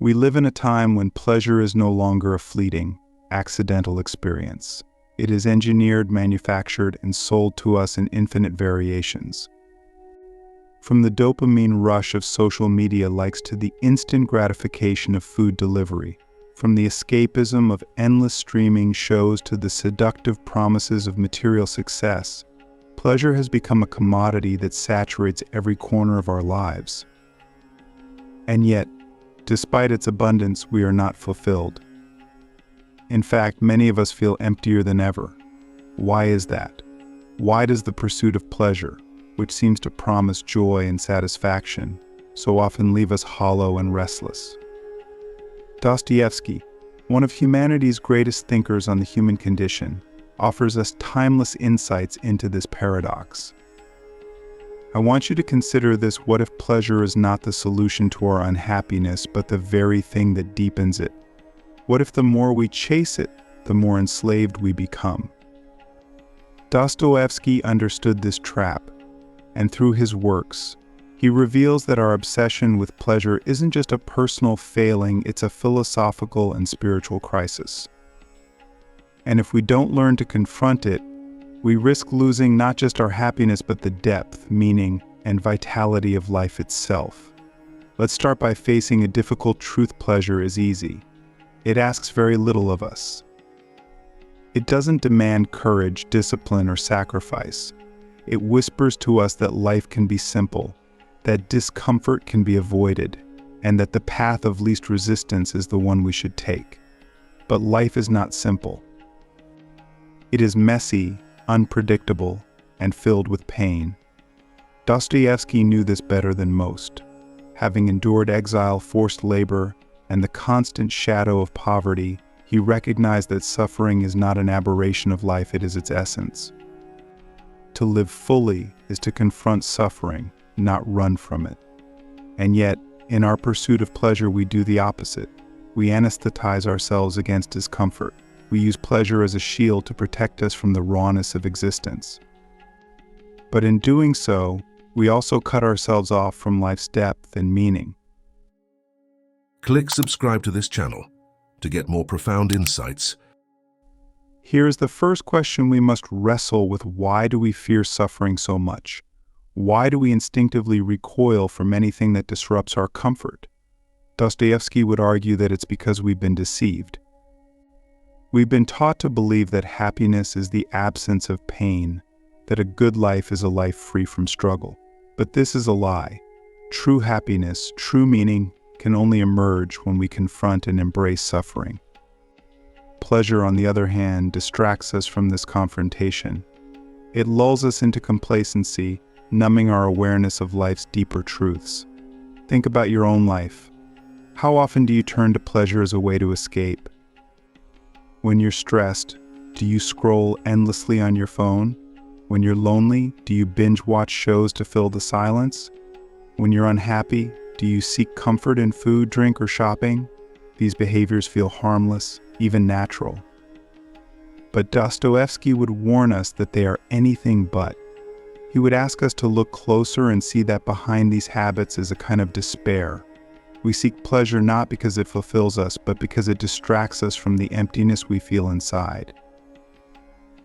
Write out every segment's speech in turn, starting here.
We live in a time when pleasure is no longer a fleeting, accidental experience. It is engineered, manufactured, and sold to us in infinite variations. From the dopamine rush of social media likes to the instant gratification of food delivery, from the escapism of endless streaming shows to the seductive promises of material success, pleasure has become a commodity that saturates every corner of our lives. And yet, despite its abundance, we are not fulfilled. In fact, many of us feel emptier than ever. Why is that? Why does the pursuit of pleasure, which seems to promise joy and satisfaction, so often leave us hollow and restless? Dostoevsky, one of humanity's greatest thinkers on the human condition, offers us timeless insights into this paradox. I want you to consider this: what if pleasure is not the solution to our unhappiness, but the very thing that deepens it? What if the more we chase it, the more enslaved we become? Dostoevsky understood this trap, and through his works, he reveals that our obsession with pleasure isn't just a personal failing, it's a philosophical and spiritual crisis. And if we don't learn to confront it, we risk losing not just our happiness but the depth, meaning, and vitality of life itself. Let's start by facing a difficult truth: pleasure is easy. It asks very little of us. It doesn't demand courage, discipline, or sacrifice. It whispers to us that life can be simple, that discomfort can be avoided, and that the path of least resistance is the one we should take. But life is not simple. It is messy, unpredictable, and filled with pain. Dostoevsky knew this better than most. Having endured exile, forced labor, and the constant shadow of poverty, he recognized that suffering is not an aberration of life, it is its essence. To live fully is to confront suffering, not run from it. And yet, in our pursuit of pleasure, we do the opposite. We anesthetize ourselves against discomfort. We use pleasure as a shield to protect us from the rawness of existence. But in doing so, we also cut ourselves off from life's depth and meaning. Click subscribe to this channel to get more profound insights. Here is the first question we must wrestle with: why do we fear suffering so much? Why do we instinctively recoil from anything that disrupts our comfort? Dostoevsky would argue that it's because we've been deceived. We've been taught to believe that happiness is the absence of pain, that a good life is a life free from struggle. But this is a lie. True happiness, true meaning, can only emerge when we confront and embrace suffering. Pleasure, on the other hand, distracts us from this confrontation. It lulls us into complacency, numbing our awareness of life's deeper truths. Think about your own life. How often do you turn to pleasure as a way to escape? When you're stressed, do you scroll endlessly on your phone? When you're lonely, do you binge watch shows to fill the silence? When you're unhappy, do you seek comfort in food, drink, or shopping? These behaviors feel harmless, even natural. But Dostoevsky would warn us that they are anything but. He would ask us to look closer and see that behind these habits is a kind of despair. We seek pleasure not because it fulfills us, but because it distracts us from the emptiness we feel inside.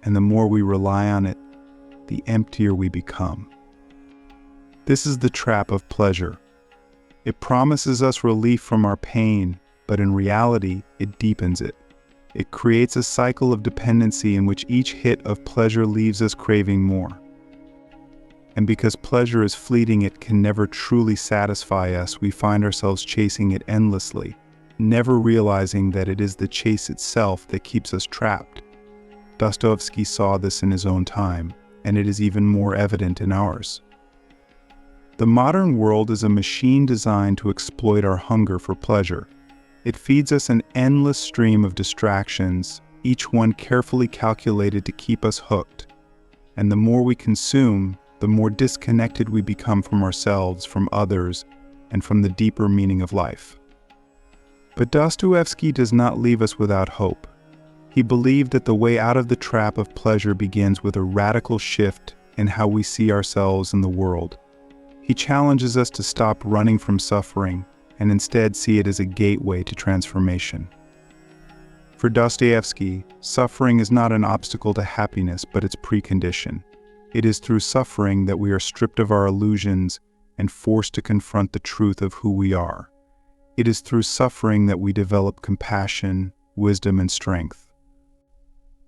And the more we rely on it, the emptier we become. This is the trap of pleasure. It promises us relief from our pain, but in reality, it deepens it. It creates a cycle of dependency in which each hit of pleasure leaves us craving more. And because pleasure is fleeting, it can never truly satisfy us. We find ourselves chasing it endlessly, never realizing that it is the chase itself that keeps us trapped. Dostoevsky saw this in his own time, and it is even more evident in ours. The modern world is a machine designed to exploit our hunger for pleasure. It feeds us an endless stream of distractions, each one carefully calculated to keep us hooked. And the more we consume, the more disconnected we become from ourselves, from others, and from the deeper meaning of life. But Dostoevsky does not leave us without hope. He believed that the way out of the trap of pleasure begins with a radical shift in how we see ourselves and the world. He challenges us to stop running from suffering and instead see it as a gateway to transformation. For Dostoevsky, suffering is not an obstacle to happiness, but its precondition. It is through suffering that we are stripped of our illusions and forced to confront the truth of who we are. It is through suffering that we develop compassion, wisdom, and strength.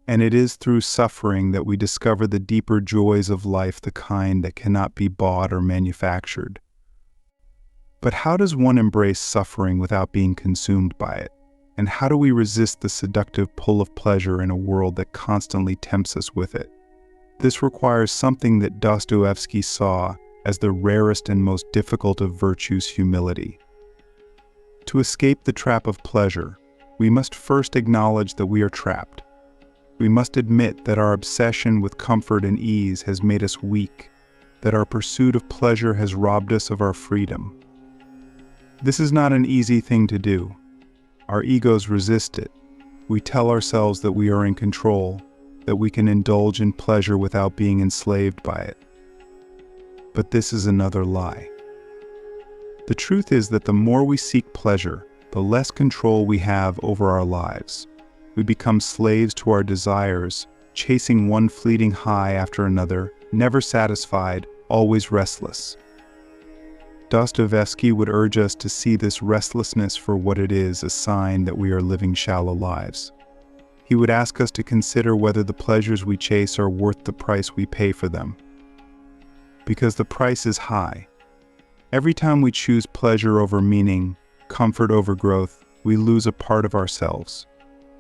And it is through suffering that we discover the deeper joys of life, the kind that cannot be bought or manufactured. But how does one embrace suffering without being consumed by it? And how do we resist the seductive pull of pleasure in a world that constantly tempts us with it? This requires something that Dostoevsky saw as the rarest and most difficult of virtues: humility. To escape the trap of pleasure, we must first acknowledge that we are trapped. We must admit that our obsession with comfort and ease has made us weak, that our pursuit of pleasure has robbed us of our freedom. This is not an easy thing to do. Our egos resist it. We tell ourselves that we are in control, that we can indulge in pleasure without being enslaved by it. But this is another lie. The truth is that the more we seek pleasure, the less control we have over our lives. We become slaves to our desires, chasing one fleeting high after another, never satisfied, always restless. Dostoevsky would urge us to see this restlessness for what it is: a sign that we are living shallow lives. He would ask us to consider whether the pleasures we chase are worth the price we pay for them. Because the price is high. Every time we choose pleasure over meaning, comfort over growth, we lose a part of ourselves.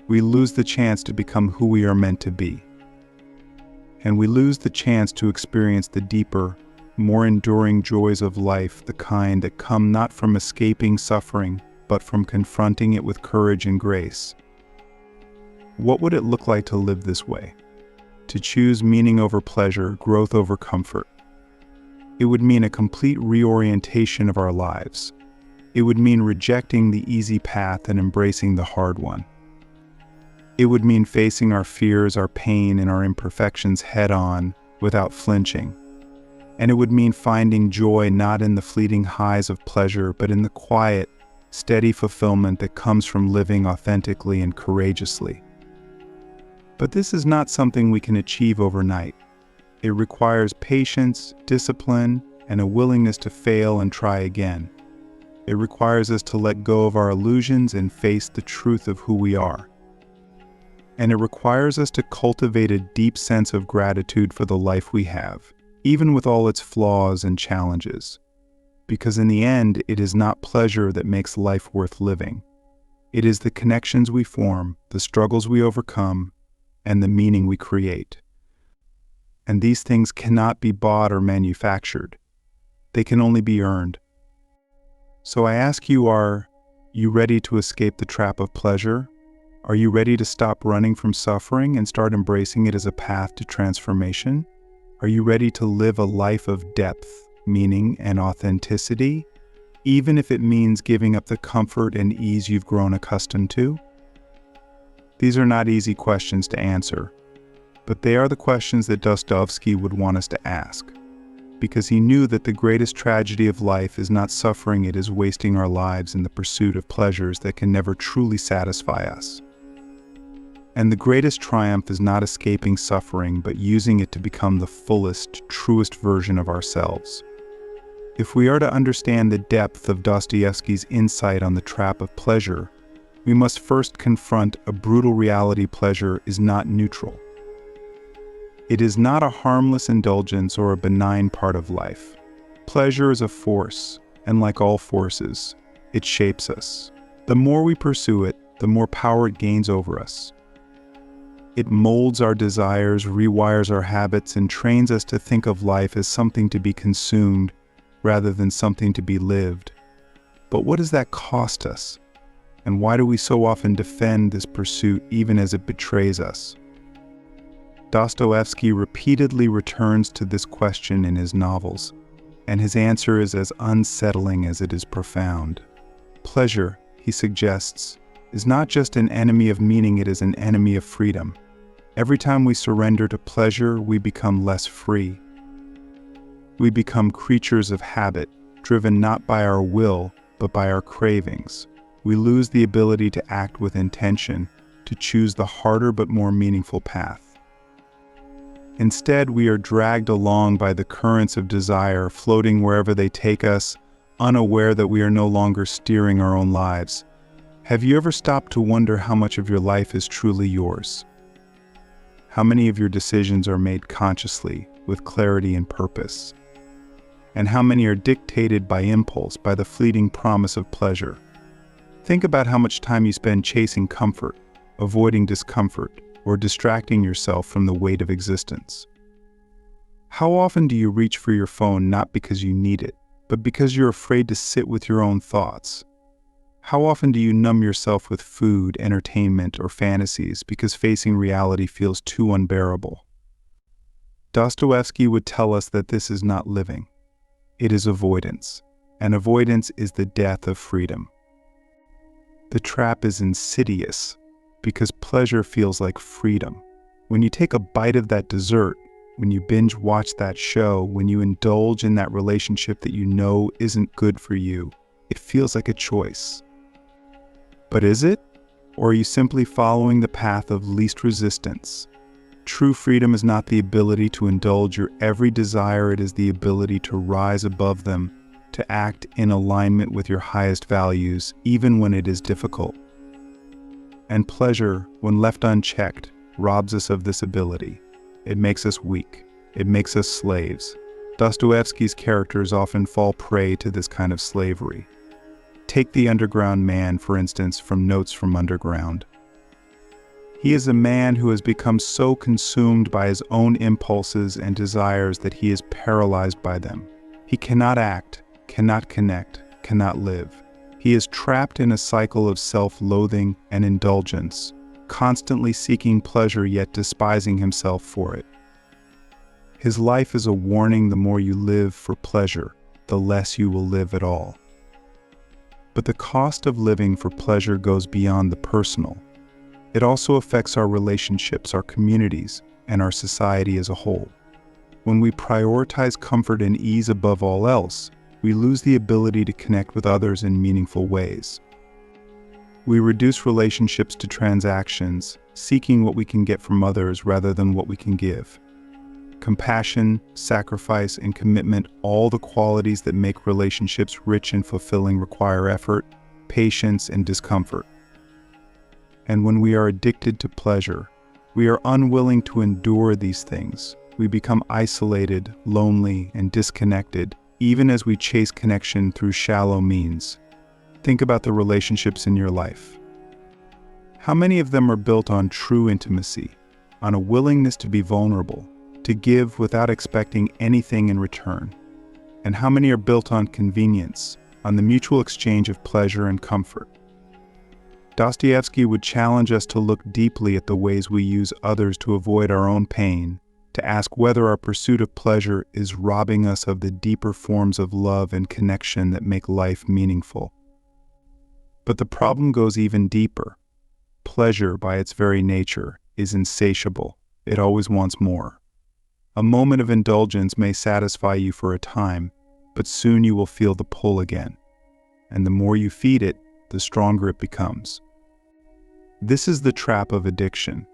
We lose the chance to become who we are meant to be. And we lose the chance to experience the deeper, more enduring joys of life, the kind that come not from escaping suffering, but from confronting it with courage and grace. What would it look like to live this way? To choose meaning over pleasure, growth over comfort. It would mean a complete reorientation of our lives. It would mean rejecting the easy path and embracing the hard one. It would mean facing our fears, our pain, and our imperfections head-on without flinching. And it would mean finding joy not in the fleeting highs of pleasure, but in the quiet, steady fulfillment that comes from living authentically and courageously. But this is not something we can achieve overnight. It requires patience, discipline, and a willingness to fail and try again. It requires us to let go of our illusions and face the truth of who we are. And it requires us to cultivate a deep sense of gratitude for the life we have, even with all its flaws and challenges. Because in the end, it is not pleasure that makes life worth living. It is the connections we form, the struggles we overcome, and the meaning we create. And these things cannot be bought or manufactured. They can only be earned. So I ask you, are you ready to escape the trap of pleasure? Are you ready to stop running from suffering and start embracing it as a path to transformation? Are you ready to live a life of depth, meaning, and authenticity, even if it means giving up the comfort and ease you've grown accustomed to? These are not easy questions to answer, but they are the questions that Dostoevsky would want us to ask, because he knew that the greatest tragedy of life is not suffering, it is wasting our lives in the pursuit of pleasures that can never truly satisfy us. And the greatest triumph is not escaping suffering, but using it to become the fullest, truest version of ourselves. If we are to understand the depth of Dostoevsky's insight on the trap of pleasure, we must first confront a brutal reality: pleasure is not neutral. It is not a harmless indulgence or a benign part of life. Pleasure is a force, and like all forces, it shapes us. The more we pursue it, the more power it gains over us. It molds our desires, rewires our habits, and trains us to think of life as something to be consumed rather than something to be lived. But what does that cost us? And why do we so often defend this pursuit even as it betrays us? Dostoevsky repeatedly returns to this question in his novels, and his answer is as unsettling as it is profound. Pleasure, he suggests, is not just an enemy of meaning, it is an enemy of freedom. Every time we surrender to pleasure, we become less free. We become creatures of habit, driven not by our will, but by our cravings. We lose the ability to act with intention, to choose the harder but more meaningful path. Instead, we are dragged along by the currents of desire, floating wherever they take us, unaware that we are no longer steering our own lives. Have you ever stopped to wonder how much of your life is truly yours? How many of your decisions are made consciously, with clarity and purpose? And how many are dictated by impulse, by the fleeting promise of pleasure? Think about how much time you spend chasing comfort, avoiding discomfort, or distracting yourself from the weight of existence. How often do you reach for your phone not because you need it, but because you're afraid to sit with your own thoughts? How often do you numb yourself with food, entertainment, or fantasies because facing reality feels too unbearable? Dostoevsky would tell us that this is not living. It is avoidance, and avoidance is the death of freedom. The trap is insidious because pleasure feels like freedom. When you take a bite of that dessert, when you binge watch that show, when you indulge in that relationship that you know isn't good for you, it feels like a choice. But is it? Or are you simply following the path of least resistance? True freedom is not the ability to indulge your every desire, it is the ability to rise above them, to act in alignment with your highest values, even when it is difficult. And pleasure, when left unchecked, robs us of this ability. It makes us weak. It makes us slaves. Dostoevsky's characters often fall prey to this kind of slavery. Take the underground man, for instance, from Notes from Underground. He is a man who has become so consumed by his own impulses and desires that he is paralyzed by them. He cannot act, cannot connect, cannot live. He is trapped in a cycle of self-loathing and indulgence, constantly seeking pleasure yet despising himself for it. His life is a warning: the more you live for pleasure, the less you will live at all. But the cost of living for pleasure goes beyond the personal. It also affects our relationships, our communities, and our society as a whole. When we prioritize comfort and ease above all else, we lose the ability to connect with others in meaningful ways. We reduce relationships to transactions, seeking what we can get from others rather than what we can give. Compassion, sacrifice, and commitment, all the qualities that make relationships rich and fulfilling, require effort, patience, and discomfort. And when we are addicted to pleasure, we are unwilling to endure these things. We become isolated, lonely, and disconnected, even as we chase connection through shallow means. Think about the relationships in your life. How many of them are built on true intimacy, on a willingness to be vulnerable, to give without expecting anything in return? And how many are built on convenience, on the mutual exchange of pleasure and comfort? Dostoevsky would challenge us to look deeply at the ways we use others to avoid our own pain, to ask whether our pursuit of pleasure is robbing us of the deeper forms of love and connection that make life meaningful. But the problem goes even deeper. Pleasure, by its very nature, is insatiable. It always wants more. A moment of indulgence may satisfy you for a time, but soon you will feel the pull again. And the more you feed it, the stronger it becomes. This is the trap of addiction,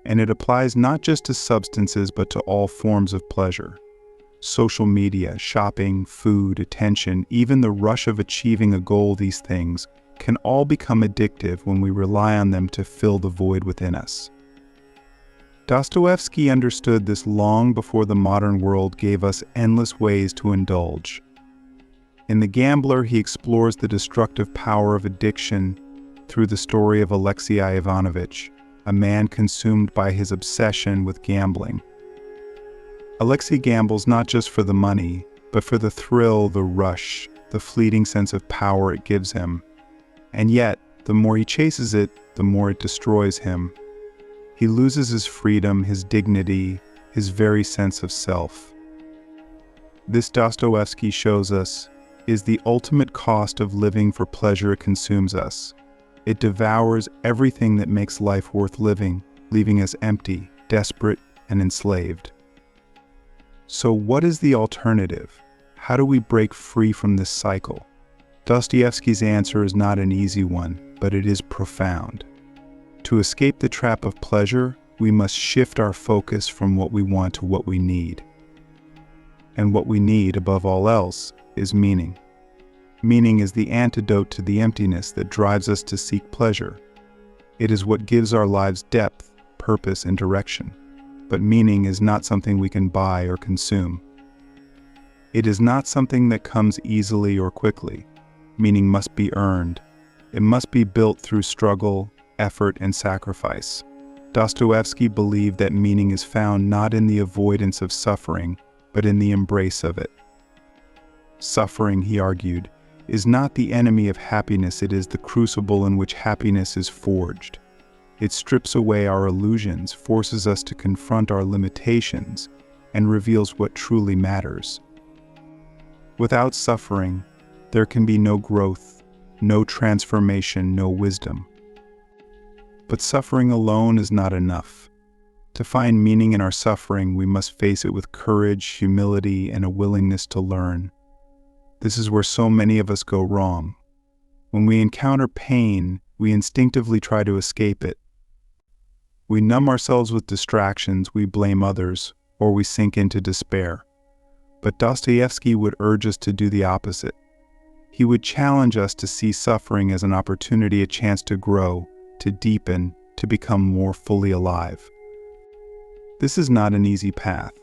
and it applies not just to substances but to all forms of pleasure. Social media, shopping, food, attention, even the rush of achieving a goal, these things can all become addictive when we rely on them to fill the void within us. Dostoevsky understood this long before the modern world gave us endless ways to indulge. In The Gambler, he explores the destructive power of addiction through the story of Alexei Ivanovich, a man consumed by his obsession with gambling. Alexei gambles not just for the money, but for the thrill, the rush, the fleeting sense of power it gives him. And yet, the more he chases it, the more it destroys him. He loses his freedom, his dignity, his very sense of self. This, Dostoevsky shows us, is the ultimate cost of living for pleasure. It consumes us. It devours everything that makes life worth living, leaving us empty, desperate, and enslaved. So what is the alternative? How do we break free from this cycle? Dostoevsky's answer is not an easy one, but it is profound. To escape the trap of pleasure, we must shift our focus from what we want to what we need. And what we need, above all else, is meaning. Meaning is the antidote to the emptiness that drives us to seek pleasure. It is what gives our lives depth, purpose, and direction. But meaning is not something we can buy or consume. It is not something that comes easily or quickly. Meaning must be earned. It must be built through struggle, effort, and sacrifice. Dostoevsky believed that meaning is found not in the avoidance of suffering, but in the embrace of it. Suffering, he argued, is not the enemy of happiness, it is the crucible in which happiness is forged. It strips away our illusions, forces us to confront our limitations, and reveals what truly matters. Without suffering, there can be no growth, no transformation, no wisdom. But suffering alone is not enough. To find meaning in our suffering, we must face it with courage, humility, and a willingness to learn. This is where so many of us go wrong. When we encounter pain, we instinctively try to escape it. We numb ourselves with distractions, we blame others, or we sink into despair. But Dostoevsky would urge us to do the opposite. He would challenge us to see suffering as an opportunity, a chance to grow, to deepen, to become more fully alive. This is not an easy path.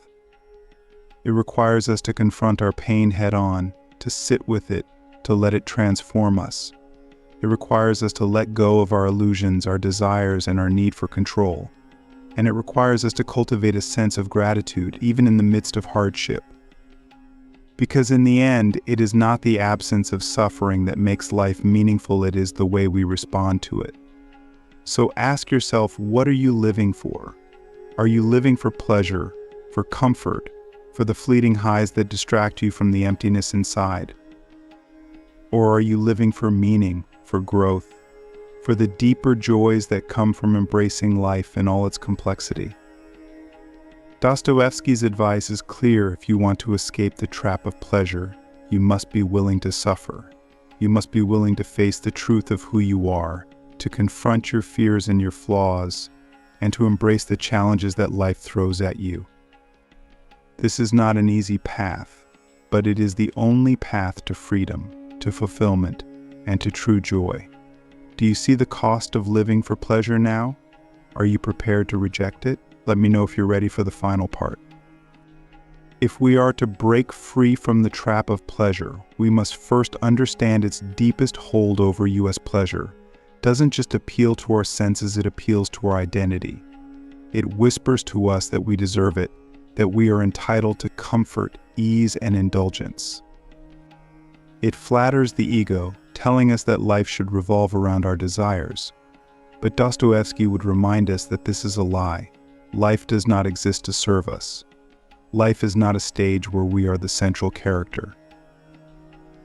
It requires us to confront our pain head-on, to sit with it, to let it transform us. It requires us to let go of our illusions, our desires, and our need for control. And it requires us to cultivate a sense of gratitude, even in the midst of hardship. Because in the end, it is not the absence of suffering that makes life meaningful, it is the way we respond to it. So ask yourself, what are you living for? Are you living for pleasure, for comfort, for the fleeting highs that distract you from the emptiness inside? Or are you living for meaning, for growth, for the deeper joys that come from embracing life in all its complexity? Dostoevsky's advice is clear: if you want to escape the trap of pleasure, you must be willing to suffer. You must be willing to face the truth of who you are, to confront your fears and your flaws, and to embrace the challenges that life throws at you. This is not an easy path, but it is the only path to freedom, to fulfillment, and to true joy. Do you see the cost of living for pleasure now? Are you prepared to reject it? Let me know if you're ready for the final part. If we are to break free from the trap of pleasure, we must first understand its deepest hold over you as pleasure. It doesn't just appeal to our senses, it appeals to our identity. It whispers to us that we deserve it, that we are entitled to comfort, ease, and indulgence. It flatters the ego, telling us that life should revolve around our desires. But Dostoevsky would remind us that this is a lie. Life does not exist to serve us. Life is not a stage where we are the central character.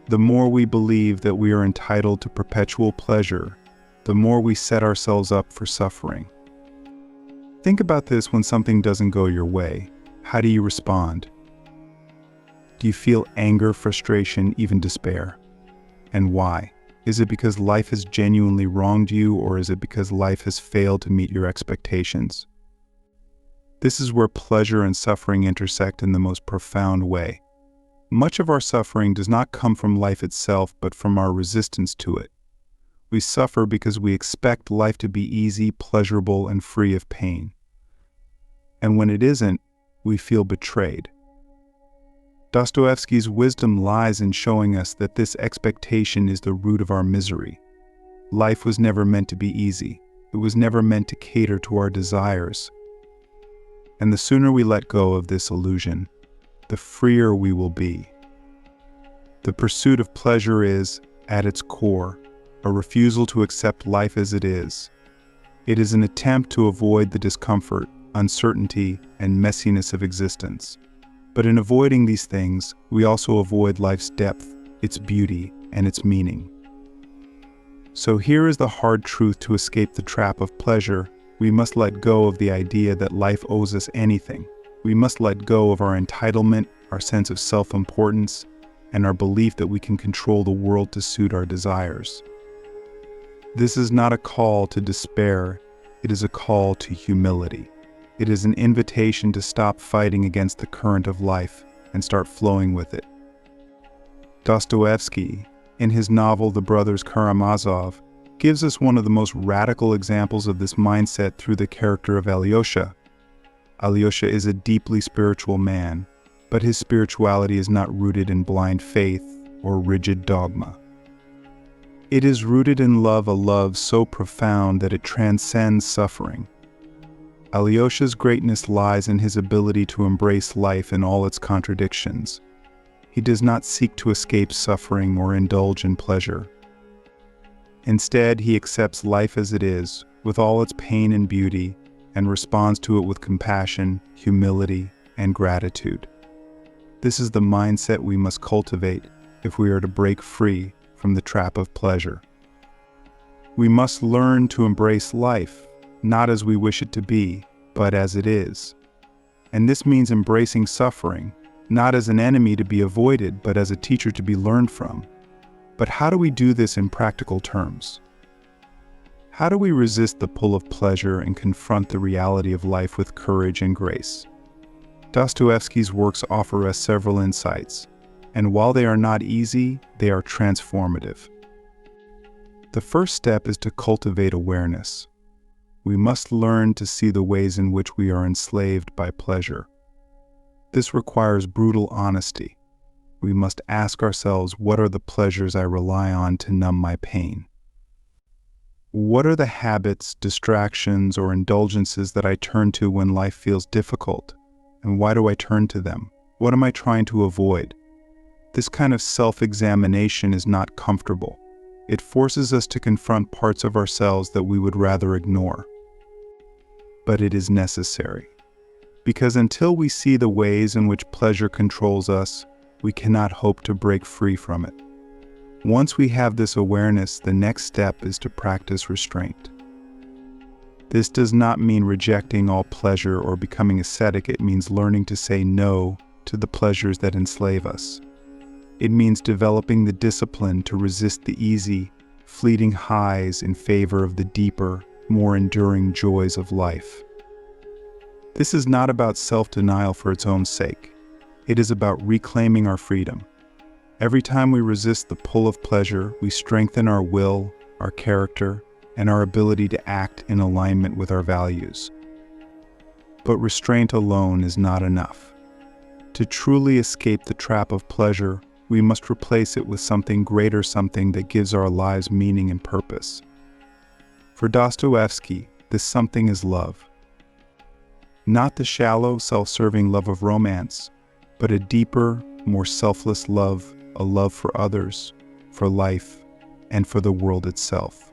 The more we believe that we are entitled to perpetual pleasure, the more we set ourselves up for suffering. Think about this: when something doesn't go your way, how do you respond? Do you feel anger, frustration, even despair? And why? Is it because life has genuinely wronged you, or is it because life has failed to meet your expectations? This is where pleasure and suffering intersect in the most profound way. Much of our suffering does not come from life itself, but from our resistance to it. We suffer because we expect life to be easy, pleasurable, and free of pain. And when it isn't, we feel betrayed. Dostoevsky's wisdom lies in showing us that this expectation is the root of our misery. Life was never meant to be easy. It was never meant to cater to our desires. And the sooner we let go of this illusion, the freer we will be. The pursuit of pleasure is, at its core, a refusal to accept life as it is. It is an attempt to avoid the discomfort, uncertainty, and messiness of existence. But in avoiding these things, we also avoid life's depth, its beauty, and its meaning. So here is the hard truth: to escape the trap of pleasure, we must let go of the idea that life owes us anything. We must let go of our entitlement, our sense of self-importance, and our belief that we can control the world to suit our desires. This is not a call to despair, it is a call to humility. It is an invitation to stop fighting against the current of life and start flowing with it. Dostoevsky, in his novel The Brothers Karamazov, gives us one of the most radical examples of this mindset through the character of Alyosha. Alyosha is a deeply spiritual man, but his spirituality is not rooted in blind faith or rigid dogma. It is rooted in love, a love so profound that it transcends suffering. Alyosha's greatness lies in his ability to embrace life in all its contradictions. He does not seek to escape suffering or indulge in pleasure. Instead, he accepts life as it is, with all its pain and beauty, and responds to it with compassion, humility, and gratitude. This is the mindset we must cultivate if we are to break free from the trap of pleasure. We must learn to embrace life, not as we wish it to be, but as it is. And this means embracing suffering, not as an enemy to be avoided, but as a teacher to be learned from. But how do we do this in practical terms? How do we resist the pull of pleasure and confront the reality of life with courage and grace? Dostoevsky's works offer us several insights, and while they are not easy, they are transformative. The first step is to cultivate awareness. We must learn to see the ways in which we are enslaved by pleasure. This requires brutal honesty. We must ask ourselves, what are the pleasures I rely on to numb my pain? What are the habits, distractions, or indulgences that I turn to when life feels difficult? And why do I turn to them? What am I trying to avoid? This kind of self-examination is not comfortable. It forces us to confront parts of ourselves that we would rather ignore. But it is necessary. Because until we see the ways in which pleasure controls us, we cannot hope to break free from it. Once we have this awareness, the next step is to practice restraint. This does not mean rejecting all pleasure or becoming ascetic. It means learning to say no to the pleasures that enslave us. It means developing the discipline to resist the easy, fleeting highs in favor of the deeper, more enduring joys of life. This is not about self-denial for its own sake. It is about reclaiming our freedom. Every time we resist the pull of pleasure, we strengthen our will, our character, and our ability to act in alignment with our values. But restraint alone is not enough. To truly escape the trap of pleasure, we must replace it with something greater, something that gives our lives meaning and purpose. For Dostoevsky, this something is love. Not the shallow, self-serving love of romance, but a deeper, more selfless love, a love for others, for life, and for the world itself.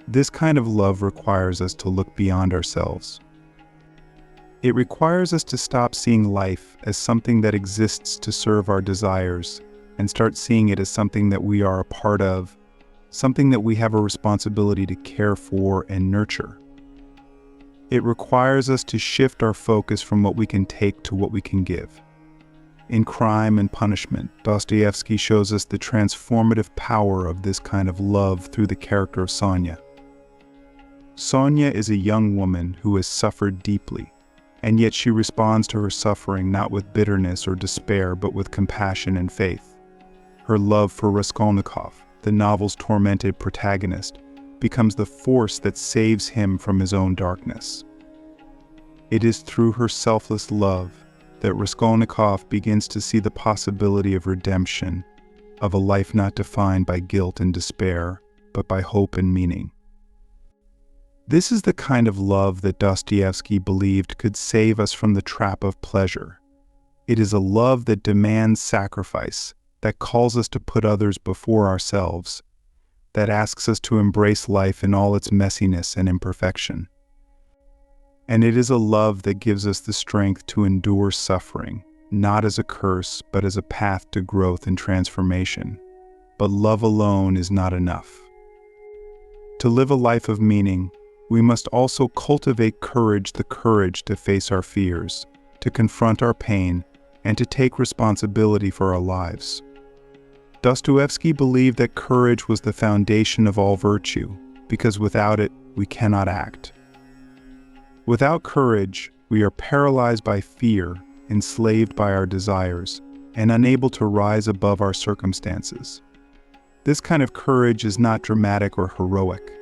This kind of love requires us to look beyond ourselves. It requires us to stop seeing life as something that exists to serve our desires and start seeing it as something that we are a part of, something that we have a responsibility to care for and nurture. It requires us to shift our focus from what we can take to what we can give. In Crime and Punishment, Dostoevsky shows us the transformative power of this kind of love through the character of Sonia. Sonia is a young woman who has suffered deeply, and yet she responds to her suffering not with bitterness or despair, but with compassion and faith. Her love for Raskolnikov, the novel's tormented protagonist, becomes the force that saves him from his own darkness. It is through her selfless love that Raskolnikov begins to see the possibility of redemption, of a life not defined by guilt and despair, but by hope and meaning. This is the kind of love that Dostoevsky believed could save us from the trap of pleasure. It is a love that demands sacrifice, that calls us to put others before ourselves, that asks us to embrace life in all its messiness and imperfection. And it is a love that gives us the strength to endure suffering, not as a curse, but as a path to growth and transformation. But love alone is not enough. To live a life of meaning, we must also cultivate courage, the courage to face our fears, to confront our pain, and to take responsibility for our lives. Dostoevsky believed that courage was the foundation of all virtue, because without it, we cannot act. Without courage, we are paralyzed by fear, enslaved by our desires, and unable to rise above our circumstances. This kind of courage is not dramatic or heroic.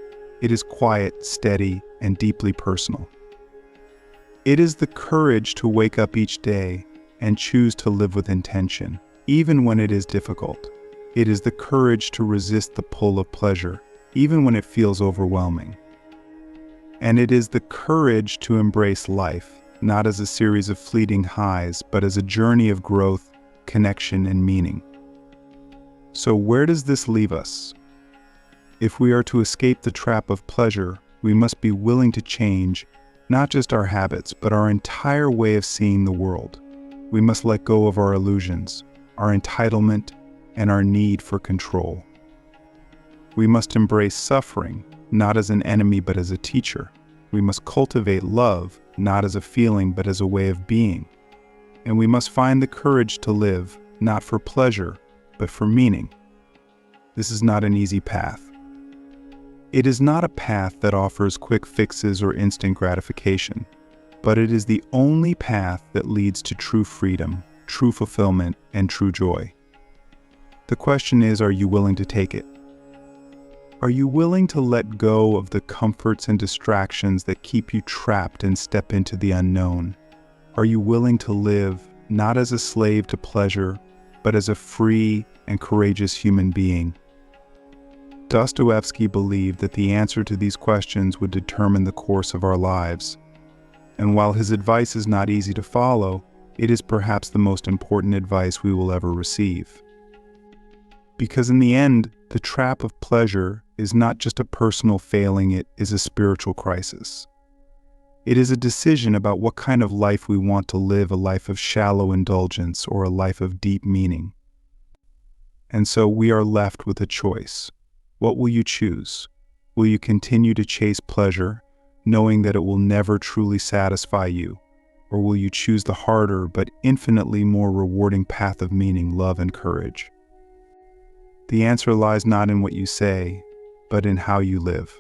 It is quiet, steady, and deeply personal. It is the courage to wake up each day and choose to live with intention, even when it is difficult. It is the courage to resist the pull of pleasure, even when it feels overwhelming. And it is the courage to embrace life, not as a series of fleeting highs, but as a journey of growth, connection, and meaning. So where does this leave us? If we are to escape the trap of pleasure, we must be willing to change not just our habits, but our entire way of seeing the world. We must let go of our illusions, our entitlement, and our need for control. We must embrace suffering, not as an enemy but as a teacher. We must cultivate love, not as a feeling but as a way of being. And we must find the courage to live, not for pleasure, but for meaning. This is not an easy path. It is not a path that offers quick fixes or instant gratification, but it is the only path that leads to true freedom, true fulfillment, and true joy. The question is, are you willing to take it? Are you willing to let go of the comforts and distractions that keep you trapped and step into the unknown? Are you willing to live not as a slave to pleasure, but as a free and courageous human being? Dostoevsky believed that the answer to these questions would determine the course of our lives. And while his advice is not easy to follow, it is perhaps the most important advice we will ever receive. Because in the end, the trap of pleasure is not just a personal failing, it is a spiritual crisis. It is a decision about what kind of life we want to live, a life of shallow indulgence or a life of deep meaning. And so we are left with a choice. What will you choose? Will you continue to chase pleasure, knowing that it will never truly satisfy you? Or will you choose the harder but infinitely more rewarding path of meaning, love, and courage? The answer lies not in what you say, but in how you live.